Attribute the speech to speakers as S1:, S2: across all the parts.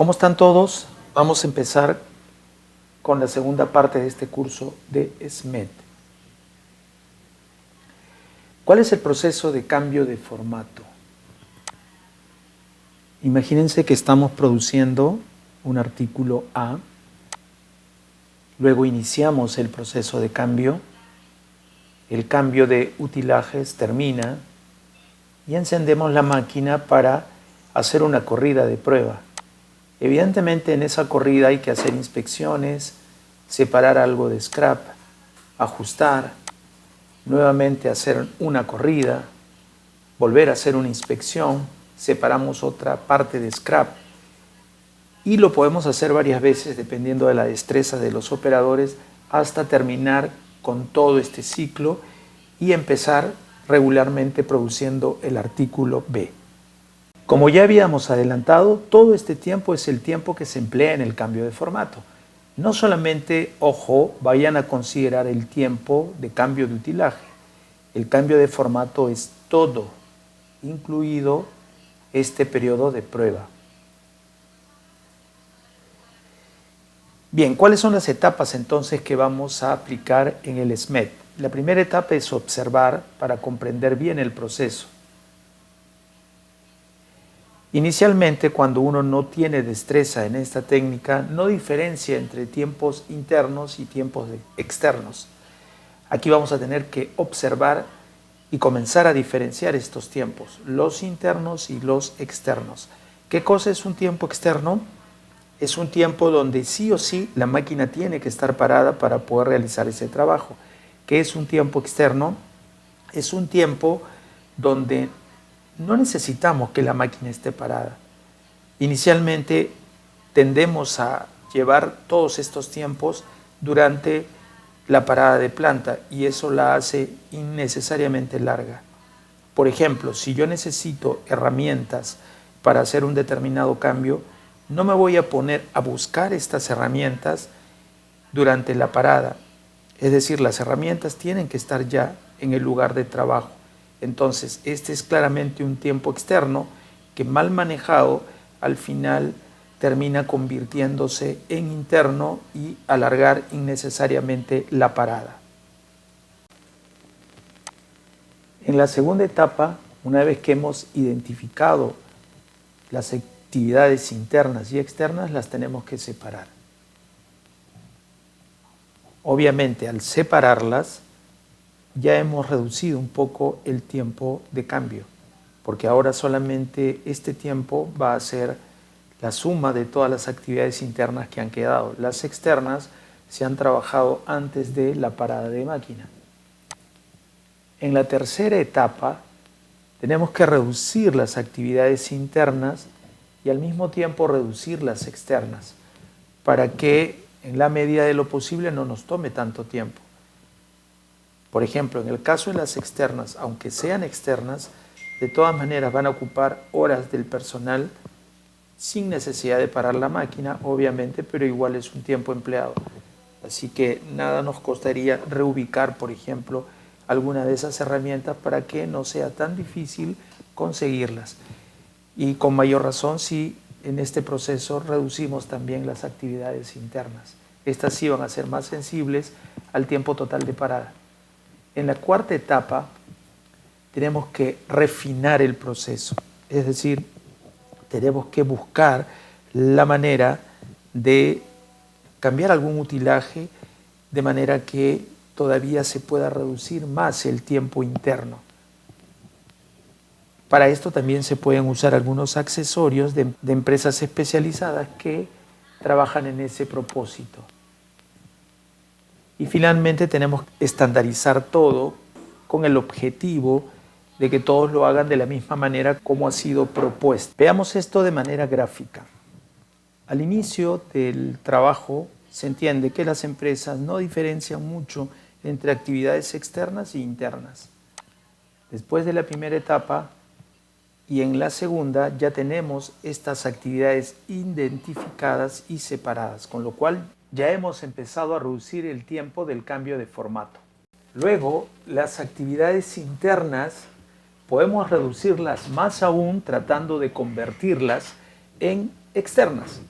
S1: ¿Cómo están todos? Vamos a empezar con la segunda parte de este curso de SMED. ¿Cuál es el proceso de cambio de formato? Imagínense que estamos produciendo un artículo A, luego iniciamos el proceso de cambio, el cambio de utilajes termina y encendemos la máquina para hacer una corrida de prueba. Evidentemente en esa corrida hay que hacer inspecciones, separar algo de scrap, ajustar, nuevamente hacer una corrida, volver a hacer una inspección, separamos otra parte de scrap y lo podemos hacer varias veces dependiendo de la destreza de los operadores hasta terminar con todo este ciclo y empezar regularmente produciendo el artículo B. Como ya habíamos adelantado, todo este tiempo es el tiempo que se emplea en el cambio de formato. No solamente, ojo, vayan a considerar el tiempo de cambio de utilaje. El cambio de formato es todo, incluido este periodo de prueba. Bien, ¿cuáles son las etapas entonces que vamos a aplicar en el SMED? La primera etapa es observar para comprender bien el proceso. Inicialmente, cuando uno no tiene destreza en esta técnica, no diferencia entre tiempos internos y tiempos externos. Aquí vamos a tener que observar y comenzar a diferenciar estos tiempos, los internos y los externos. ¿Qué cosa es un tiempo externo? Es un tiempo donde sí o sí la máquina tiene que estar parada para poder realizar ese trabajo. ¿Qué es un tiempo externo? Es un tiempo donde no necesitamos que la máquina esté parada. Inicialmente tendemos a llevar todos estos tiempos durante la parada de planta y eso la hace innecesariamente larga. Por ejemplo, si yo necesito herramientas para hacer un determinado cambio, no me voy a poner a buscar estas herramientas durante la parada. Es decir, las herramientas tienen que estar ya en el lugar de trabajo. Entonces, este es claramente un tiempo externo que mal manejado al final termina convirtiéndose en interno y alargar innecesariamente la parada. En la segunda etapa, una vez que hemos identificado las actividades internas y externas, las tenemos que separar. Obviamente, al separarlas, ya hemos reducido un poco el tiempo de cambio, porque ahora solamente este tiempo va a ser la suma de todas las actividades internas que han quedado. Las externas se han trabajado antes de la parada de máquina. En la tercera etapa tenemos que reducir las actividades internas y al mismo tiempo reducir las externas para que en la medida de lo posible no nos tome tanto tiempo. Por ejemplo, en el caso de las externas, aunque sean externas, de todas maneras van a ocupar horas del personal sin necesidad de parar la máquina, obviamente, pero igual es un tiempo empleado. Así que nada nos costaría reubicar, por ejemplo, alguna de esas herramientas para que no sea tan difícil conseguirlas. Y con mayor razón si en este proceso reducimos también las actividades internas. Estas sí van a ser más sensibles al tiempo total de parada. En la cuarta etapa tenemos que refinar el proceso, es decir, tenemos que buscar la manera de cambiar algún utilaje de manera que todavía se pueda reducir más el tiempo interno. Para esto también se pueden usar algunos accesorios de empresas especializadas que trabajan en ese propósito. Y finalmente tenemos que estandarizar todo con el objetivo de que todos lo hagan de la misma manera como ha sido propuesto. Veamos esto de manera gráfica. Al inicio del trabajo se entiende que las empresas no diferencian mucho entre actividades externas e internas. Después de la primera etapa y en la segunda ya tenemos estas actividades identificadas y separadas, con lo cual ya hemos empezado a reducir el tiempo del cambio de formato. Luego, las actividades internas podemos reducirlas más aún tratando de convertirlas en externas.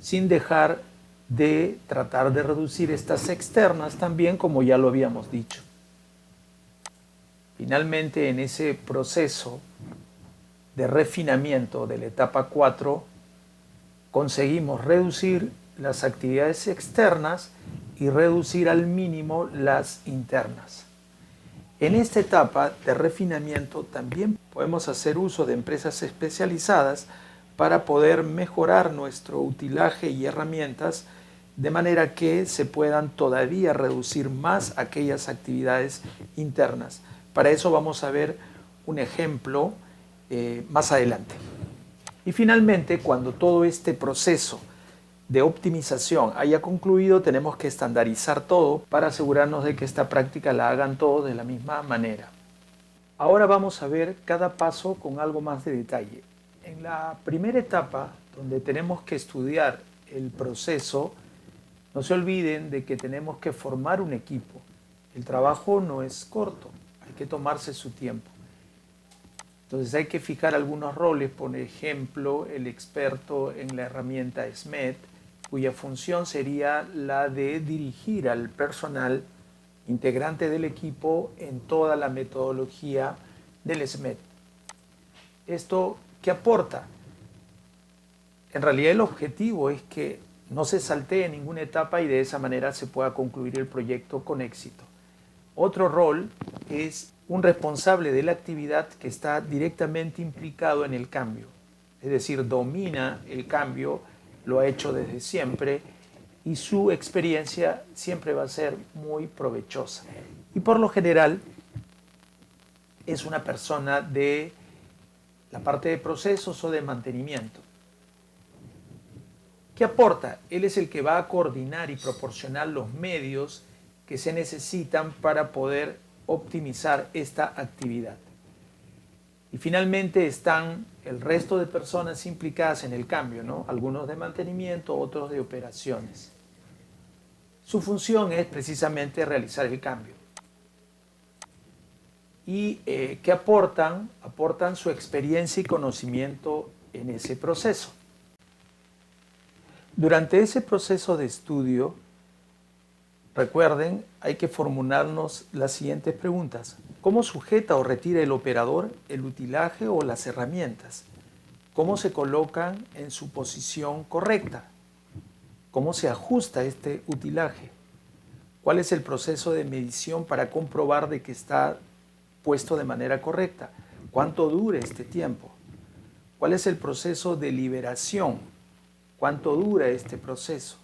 S1: sin dejar de tratar de reducir estas externas también, como ya lo habíamos dicho. Finalmente, en ese proceso de refinamiento de la etapa 4, conseguimos reducir las actividades externas y reducir al mínimo las internas. En esta etapa de refinamiento también podemos hacer uso de empresas especializadas para poder mejorar nuestro utilaje y herramientas de manera que se puedan todavía reducir más aquellas actividades internas. Para eso vamos a ver un ejemplo más adelante. Y finalmente, cuando todo este proceso de optimización haya concluido, tenemos que estandarizar todo para asegurarnos de que esta práctica la hagan todos de la misma manera. Ahora vamos a ver cada paso con algo más de detalle. En la primera etapa, donde tenemos que estudiar el proceso, no se olviden de que tenemos que formar un equipo. El trabajo no es corto, hay que tomarse su tiempo. Entonces hay que fijar algunos roles, por ejemplo, el experto en la herramienta SMED, cuya función sería la de dirigir al personal integrante del equipo en toda la metodología del SMED. ¿Esto qué aporta? En realidad el objetivo es que no se saltee ninguna etapa y de esa manera se pueda concluir el proyecto con éxito. Otro rol es un responsable de la actividad que está directamente implicado en el cambio, es decir, domina el cambio, lo ha hecho desde siempre y su experiencia siempre va a ser muy provechosa. Y por lo general es una persona de la parte de procesos o de mantenimiento. ¿Qué aporta? Él es el que va a coordinar y proporcionar los medios que se necesitan para poder optimizar esta actividad. Y finalmente están el resto de personas implicadas en el cambio, ¿no? Algunos de mantenimiento, otros de operaciones. Su función es precisamente realizar el cambio. ¿Y qué aportan? Aportan su experiencia y conocimiento en ese proceso. Durante ese proceso de estudio, recuerden, hay que formularnos las siguientes preguntas. ¿Cómo sujeta o retira el operador el utilaje o las herramientas? ¿Cómo se colocan en su posición correcta? ¿Cómo se ajusta este utilaje? ¿Cuál es el proceso de medición para comprobar de que está puesto de manera correcta? ¿Cuánto dura este tiempo? ¿Cuál es el proceso de liberación? ¿Cuánto dura este proceso?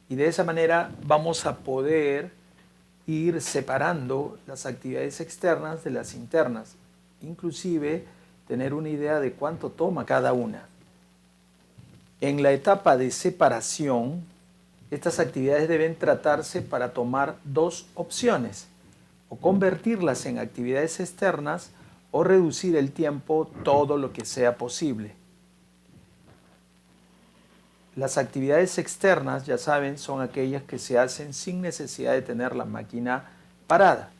S1: Y de esa manera vamos a poder ir separando las actividades externas de las internas, inclusive tener una idea de cuánto toma cada una. En la etapa de separación, estas actividades deben tratarse para tomar dos opciones, o convertirlas en actividades externas o reducir el tiempo todo lo que sea posible. Las actividades externas, ya saben, son aquellas que se hacen sin necesidad de tener la máquina parada.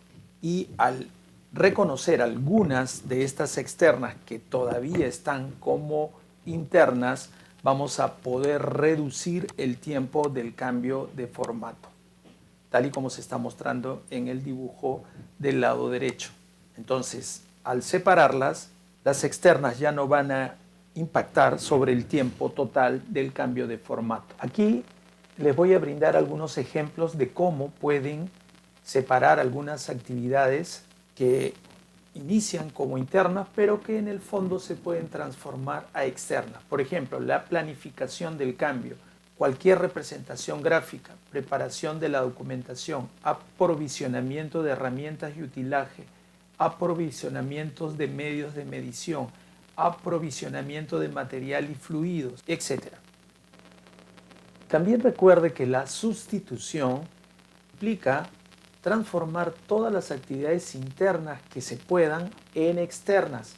S1: Y al reconocer algunas de estas externas que todavía están como internas, vamos a poder reducir el tiempo del cambio de formato, tal y como se está mostrando en el dibujo del lado derecho. Entonces, al separarlas, las externas ya no van a impactar sobre el tiempo total del cambio de formato. Aquí les voy a brindar algunos ejemplos de cómo pueden separar algunas actividades que inician como internas, pero que en el fondo se pueden transformar a externas. Por ejemplo, la planificación del cambio, cualquier representación gráfica, preparación de la documentación, aprovisionamiento de herramientas y utilaje, aprovisionamientos de medios de medición, aprovisionamiento de material y fluidos, etc. También recuerde que la sustitución implica transformar todas las actividades internas que se puedan en externas,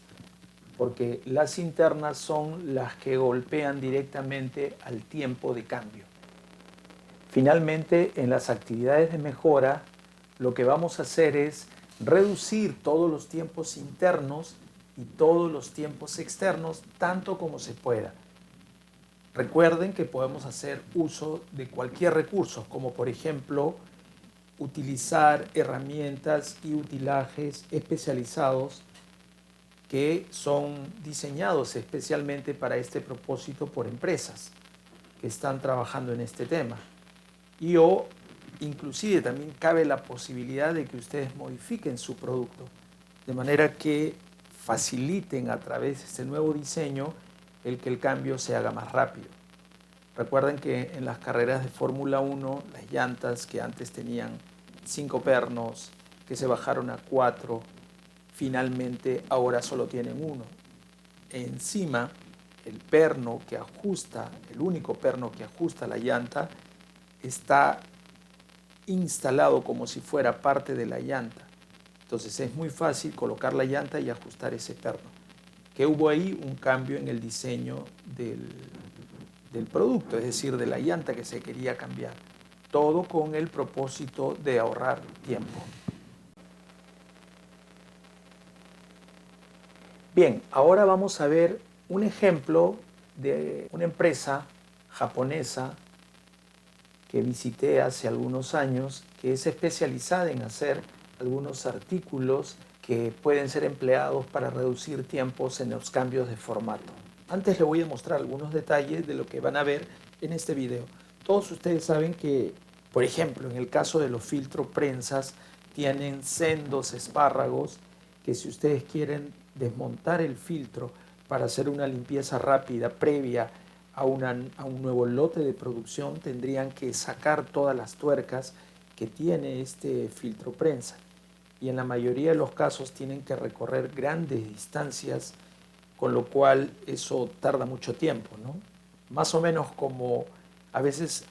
S1: porque las internas son las que golpean directamente al tiempo de cambio. Finalmente, en las actividades de mejora, lo que vamos a hacer es reducir todos los tiempos internos y todos los tiempos externos tanto como se pueda. Recuerden que podemos hacer uso de cualquier recurso, como por ejemplo utilizar herramientas y utilajes especializados que son diseñados especialmente para este propósito por empresas que están trabajando en este tema. O inclusive también cabe la posibilidad de que ustedes modifiquen su producto de manera que faciliten a través de este nuevo diseño el que el cambio se haga más rápido. Recuerden que en las carreras de Fórmula 1, las llantas que antes tenían 5 pernos, que se bajaron a 4, finalmente ahora solo tienen 1. Encima, el perno que ajusta, el único perno que ajusta la llanta, está instalado como si fuera parte de la llanta. Entonces es muy fácil colocar la llanta y ajustar ese perno. Que hubo ahí un cambio en el diseño del producto, es decir, de la llanta que se quería cambiar. Todo con el propósito de ahorrar tiempo. Bien, ahora vamos a ver un ejemplo de una empresa japonesa que visité hace algunos años, que es especializada en hacer algunos artículos que pueden ser empleados para reducir tiempos en los cambios de formato. Antes les voy a mostrar algunos detalles de lo que van a ver en este video. Todos ustedes saben que, por ejemplo, en el caso de los filtros prensas, tienen sendos espárragos que si ustedes quieren desmontar el filtro para hacer una limpieza rápida previa a un nuevo lote de producción, tendrían que sacar todas las tuercas que tiene este filtro prensa. Y en la mayoría de los casos tienen que recorrer grandes distancias, con lo cual eso tarda mucho tiempo, ¿no? Más o menos como a veces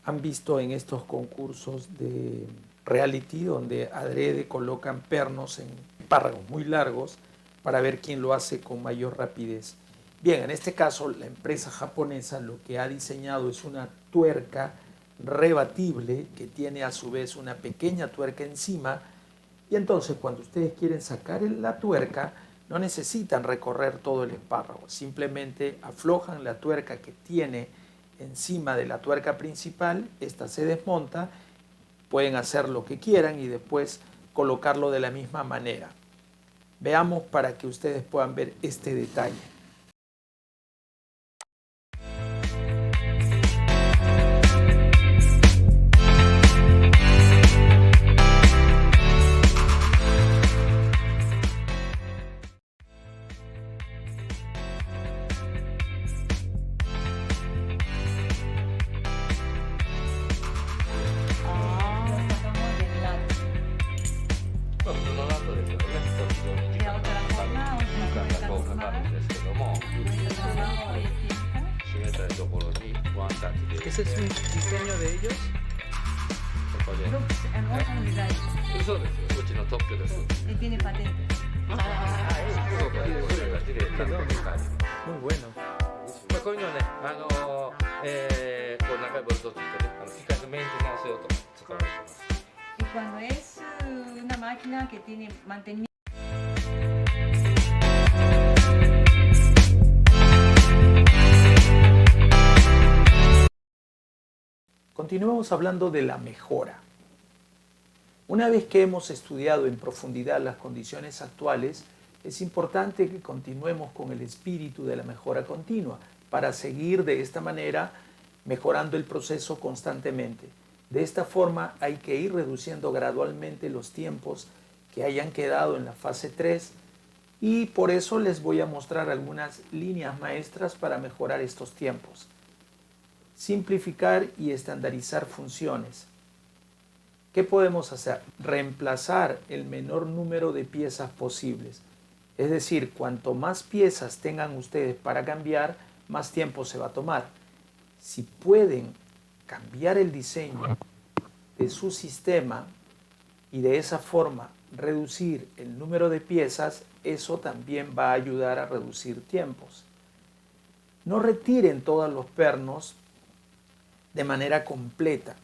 S1: han visto en estos concursos de reality, donde adrede colocan pernos en espárragos muy largos para ver quién lo hace con mayor rapidez. Bien, en este caso la empresa japonesa lo que ha diseñado es una tuerca rebatible que tiene a su vez una pequeña tuerca encima, y entonces cuando ustedes quieren sacar la tuerca no necesitan recorrer todo el espárrago, simplemente aflojan la tuerca que tiene encima de la tuerca principal, esta se desmonta, pueden hacer lo que quieran y después colocarlo de la misma manera. Veamos para que ustedes puedan ver este detalle. ¿Ese es un diseño de ellos?
S2: Tiene patente.
S1: Muy bueno.
S3: こういうのはね、こう長いボルトついてね、機械のメンテナンス用と使われています。
S2: Y cuando es una máquina que tiene mantenimiento.
S1: Continuemos hablando de la mejora. Una vez que hemos estudiado en profundidad las condiciones actuales, es importante que continuemos con el espíritu de la mejora continua para seguir de esta manera mejorando el proceso constantemente. De esta forma hay que ir reduciendo gradualmente los tiempos que hayan quedado en la fase 3 y por eso les voy a mostrar algunas líneas maestras para mejorar estos tiempos. Simplificar y estandarizar funciones. ¿Qué podemos hacer? Reemplazar el menor número de piezas posibles. Es decir, cuanto más piezas tengan ustedes para cambiar, más tiempo se va a tomar. Si pueden cambiar el diseño de su sistema y de esa forma reducir el número de piezas, eso también va a ayudar a reducir tiempos. No retiren todos los pernos de manera completa.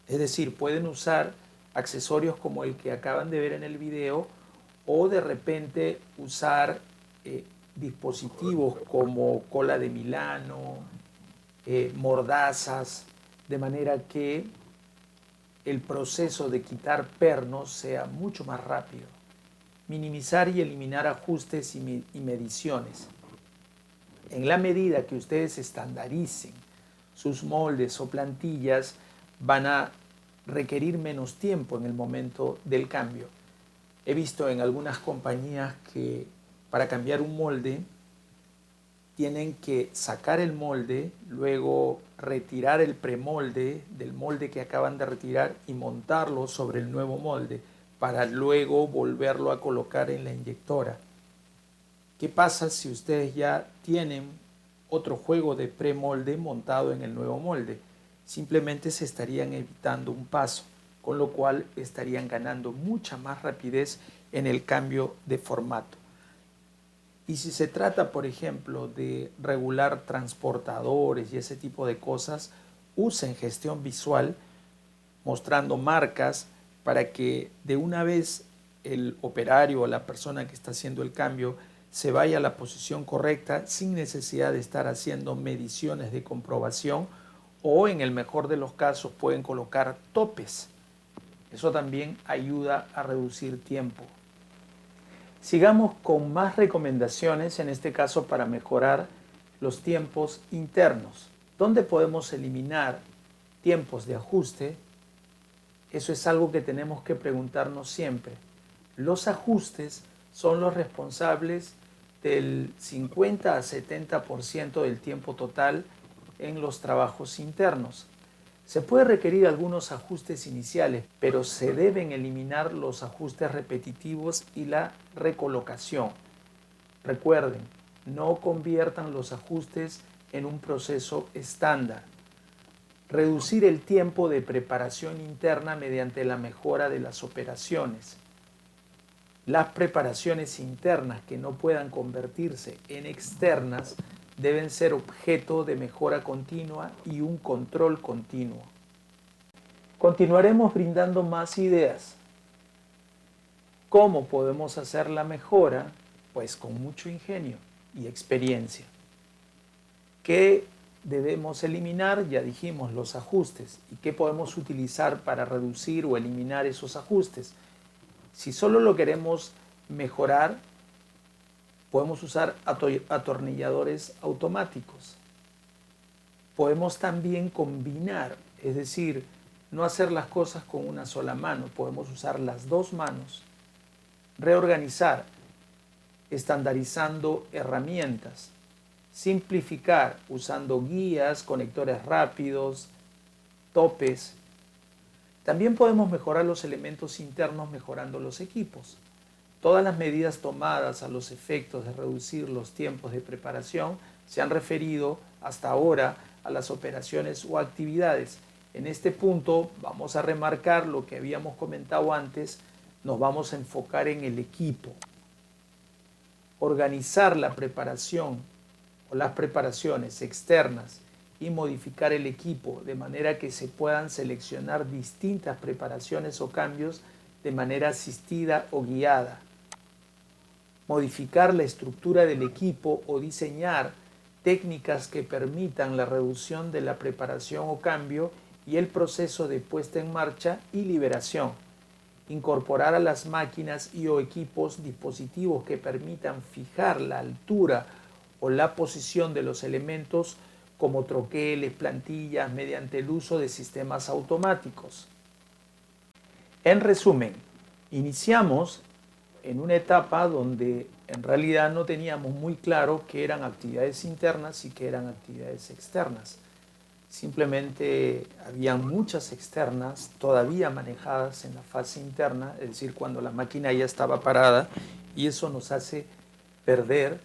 S1: Es decir, pueden usar accesorios como el que acaban de ver en el video o de repente usar dispositivos como cola de Milano, mordazas, de manera que el proceso de quitar pernos sea mucho más rápido. Minimizar y eliminar ajustes y mediciones. En la medida que ustedes estandaricen sus moldes o plantillas, van a requerir menos tiempo en el momento del cambio. He visto en algunas compañías que para cambiar un molde tienen que sacar el molde, luego retirar el premolde del molde que acaban de retirar y montarlo sobre el nuevo molde para luego volverlo a colocar en la inyectora. ¿Qué pasa si ustedes ya tienen otro juego de premolde montado en el nuevo molde? Simplemente se estarían evitando un paso, con lo cual estarían ganando mucha más rapidez en el cambio de formato. Y si se trata, por ejemplo, de regular transportadores y ese tipo de cosas, usen gestión visual mostrando marcas para que de una vez el operario o la persona que está haciendo el cambio se vaya a la posición correcta sin necesidad de estar haciendo mediciones de comprobación, o en el mejor de los casos pueden colocar topes. Eso también ayuda a reducir tiempo. Sigamos con más recomendaciones, en este caso para mejorar los tiempos internos. ¿Dónde podemos eliminar tiempos de ajuste? Eso es algo que tenemos que preguntarnos siempre. Los ajustes son los responsables del 50 a 70% del tiempo total en los trabajos internos. Se puede requerir algunos ajustes iniciales, pero se deben eliminar los ajustes repetitivos y la recolocación. Recuerden, no conviertan los ajustes en un proceso estándar. Reducir el tiempo de preparación interna mediante la mejora de las operaciones. Las preparaciones internas que no puedan convertirse en externas deben ser objeto de mejora continua y un control continuo. Continuaremos brindando más ideas. ¿Cómo podemos hacer la mejora? Pues con mucho ingenio y experiencia. ¿Qué debemos eliminar? Ya dijimos, los ajustes. ¿Y qué podemos utilizar para reducir o eliminar esos ajustes? Si solo lo queremos mejorar, podemos usar atornilladores automáticos. Podemos también combinar, es decir, no hacer las cosas con una sola mano. Podemos usar las dos manos. Reorganizar, estandarizando herramientas. Simplificar, usando guías, conectores rápidos, topes. También podemos mejorar los elementos internos mejorando los equipos. Todas las medidas tomadas a los efectos de reducir los tiempos de preparación se han referido hasta ahora a las operaciones o actividades. En este punto vamos a remarcar lo que habíamos comentado antes, nos vamos a enfocar en el equipo. Organizar la preparación o las preparaciones externas y modificar el equipo de manera que se puedan seleccionar distintas preparaciones o cambios de manera asistida o guiada. Modificar la estructura del equipo o diseñar técnicas que permitan la reducción de la preparación o cambio y el proceso de puesta en marcha y liberación. Incorporar a las máquinas y o equipos dispositivos que permitan fijar la altura o la posición de los elementos como troqueles, plantillas, mediante el uso de sistemas automáticos. En resumen, iniciamos en una etapa donde en realidad no teníamos muy claro qué eran actividades internas y qué eran actividades externas. Simplemente había muchas externas todavía manejadas en la fase interna, es decir, cuando la máquina ya estaba parada, y eso nos hace perder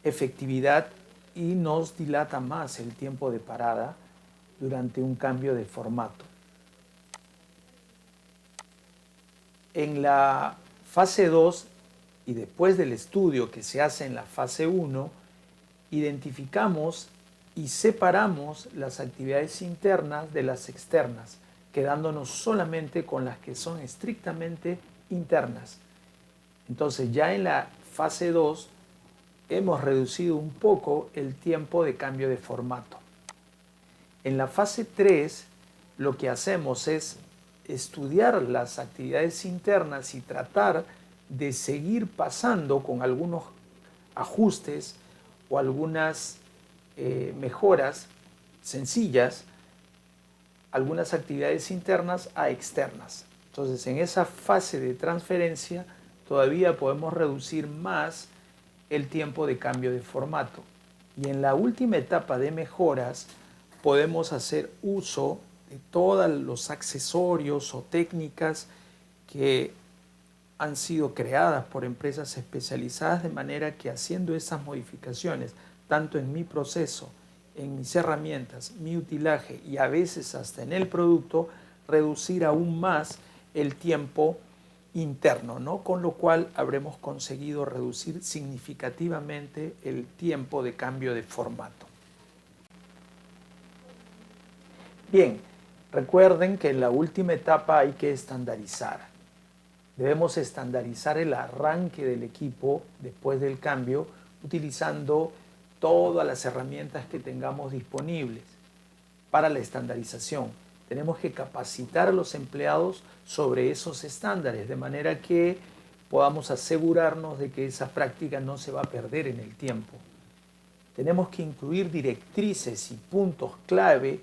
S1: efectividad y nos dilata más el tiempo de parada durante un cambio de formato. En la fase 2 y después del estudio que se hace en la fase 1, identificamos y separamos las actividades internas de las externas, quedándonos solamente con las que son estrictamente internas. Entonces ya en la fase 2 hemos reducido un poco el tiempo de cambio de formato. En la fase 3 lo que hacemos es estudiar las actividades internas y tratar de seguir pasando con algunos ajustes o algunas mejoras sencillas, algunas actividades internas a externas. Entonces, en esa fase de transferencia todavía podemos reducir más el tiempo de cambio de formato. Y en la última etapa de mejoras podemos hacer uso de todos los accesorios o técnicas que han sido creadas por empresas especializadas, de manera que haciendo esas modificaciones, tanto en mi proceso, en mis herramientas, mi utilaje y a veces hasta en el producto, reducir aún más el tiempo interno, ¿no? Con lo cual habremos conseguido reducir significativamente el tiempo de cambio de formato. Bien, recuerden que en la última etapa hay que estandarizar. Debemos estandarizar el arranque del equipo después del cambio utilizando todas las herramientas que tengamos disponibles para la estandarización. Tenemos que capacitar a los empleados sobre esos estándares, de manera que podamos asegurarnos de que esa práctica no se va a perder en el tiempo. Tenemos que incluir directrices y puntos clave,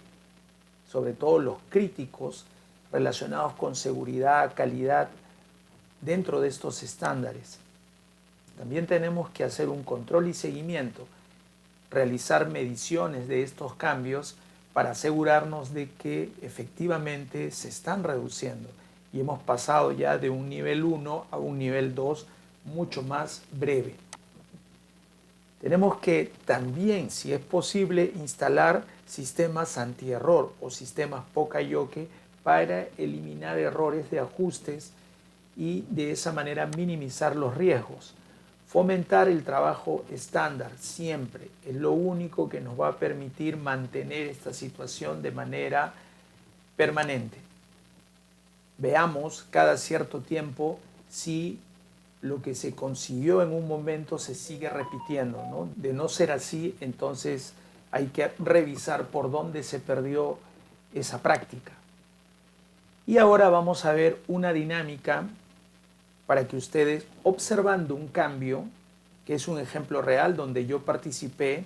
S1: sobre todo los críticos, relacionados con seguridad, calidad, dentro de estos estándares. También tenemos que hacer un control y seguimiento, realizar mediciones de estos cambios para asegurarnos de que efectivamente se están reduciendo y hemos pasado ya de un nivel 1 a un nivel 2 mucho más breve. Tenemos que también, si es posible, instalar sistemas antierror o sistemas Poka-Yoke para eliminar errores de ajustes y de esa manera minimizar los riesgos. Fomentar el trabajo estándar siempre es lo único que nos va a permitir mantener esta situación de manera permanente. Veamos cada cierto tiempo si lo que se consiguió en un momento se sigue repitiendo, ¿no? De no ser así, entonces hay que revisar por dónde se perdió esa práctica. Y ahora vamos a ver una dinámica para que ustedes, observando un cambio, que es un ejemplo real donde yo participé,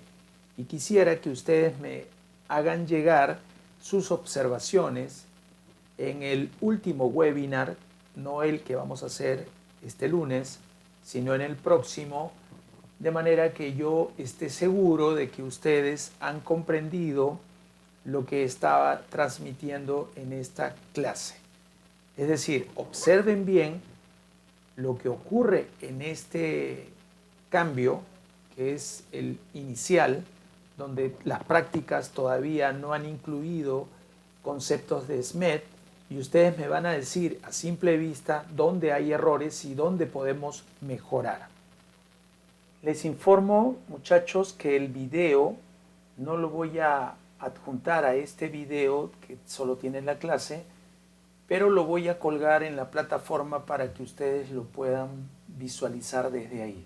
S1: y quisiera que ustedes me hagan llegar sus observaciones en el último webinar, no el que vamos a hacer este lunes, sino en el próximo, de manera que yo esté seguro de que ustedes han comprendido lo que estaba transmitiendo en esta clase. Es decir, observen bien lo que ocurre en este cambio, que es el inicial, donde las prácticas todavía no han incluido conceptos de SMED, y ustedes me van a decir a simple vista dónde hay errores y dónde podemos mejorar. Les informo, muchachos, que el video no lo voy a adjuntar a este video que solo tiene la clase, pero lo voy a colgar en la plataforma para que ustedes lo puedan visualizar desde ahí.